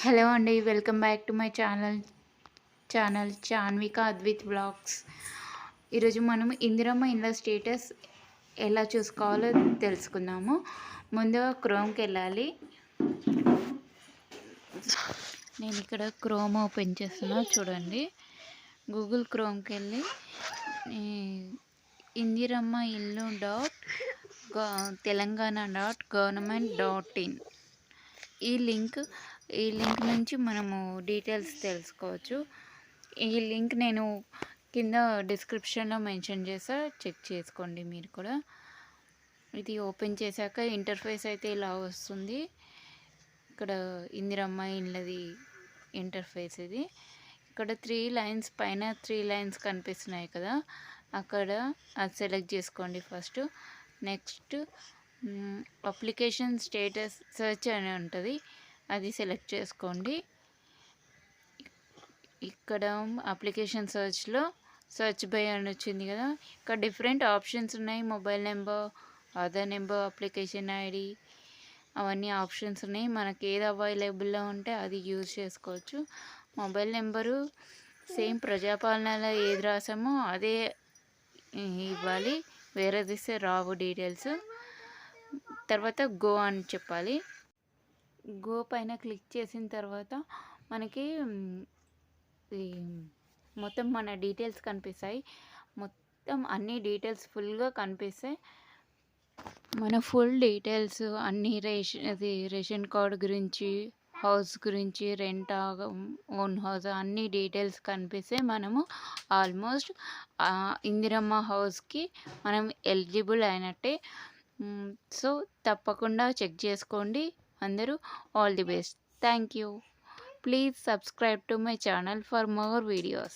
Hello అండి. Welcome back to my channel Chanvika Advith blogs. ఈరోజు మనం ఇందిరమ్మ ఇండ్ల స్టేటస్ ఎలా చూసుకోవాలో తెలుసుకుందాము. ముందుగా క్రోమ్కి వెళ్ళాలి. నేను ఇక్కడ క్రోమ్ ఓపెన్ చేస్తున్నా చూడండి. గూగుల్ క్రోమ్కి వెళ్ళి ఇందిరమ్మ ఇల్లు .telangaana.government.in ఈ లింక్ నుంచి మనము డీటెయిల్స్ తెలుసుకోవచ్చు. ఈ లింక్ నేను కింద డిస్క్రిప్షన్లో మెన్షన్ చేసా, చెక్ చేసుకోండి మీరు కూడా. ఇది ఓపెన్ చేశాక ఇంటర్ఫేస్ అయితే ఇలా వస్తుంది. ఇక్కడ ఇందిరమ్మ ఇళ్ళది ఇంటర్ఫేస్ ఇది. ఇక్కడ 3 లైన్స్ పైన 3 లైన్స్ కనిపిస్తున్నాయి కదా, అక్కడ అది సెలెక్ట్ చేసుకోండి first. Next application status search అని ఉంటుంది, అది సెలెక్ట్ చేసుకోండి. ఇక్కడ అప్లికేషన్ సర్చ్లో సర్చ్ బై అని వచ్చింది కదా, ఇక్కడ డిఫరెంట్ ఆప్షన్స్ ఉన్నాయి. Mobile number, Aadhaar number, application ID, అవన్నీ ఆప్షన్స్ ఉన్నాయి. మనకి ఏది అవైలబుల్లో ఉంటే అది యూజ్ చేసుకోవచ్చు. మొబైల్ నెంబరు సేమ్ ప్రజాపాలనలో ఏది రాసామో అదే ఇవ్వాలి, వేరేది ఇస్తే రావు డీటెయిల్స్. తర్వాత గో అని చెప్పాలి. గో పైన క్లిక్ చేసిన తర్వాత మనకి మొత్తం మన డీటెయిల్స్ కనిపిస్తాయి. మొత్తం అన్ని డీటెయిల్స్ ఫుల్గా కనిపిస్తాయి. మన ఫుల్ డీటెయిల్స్ అన్నీ రేషన్ కార్డు గురించి, హౌస్ గురించి, రెంట్, ఓన్ హౌస్, అన్ని డీటెయిల్స్ కనిపిస్తే మనము ఆల్మోస్ట్ ఇందిరమ్మ హౌస్కి మనం ఎలిజిబుల్ అయినట్టే. సో తప్పకుండా చెక్ చేసుకోండి అందరూ. All the best. Thank you. Please subscribe to my channel for more videos.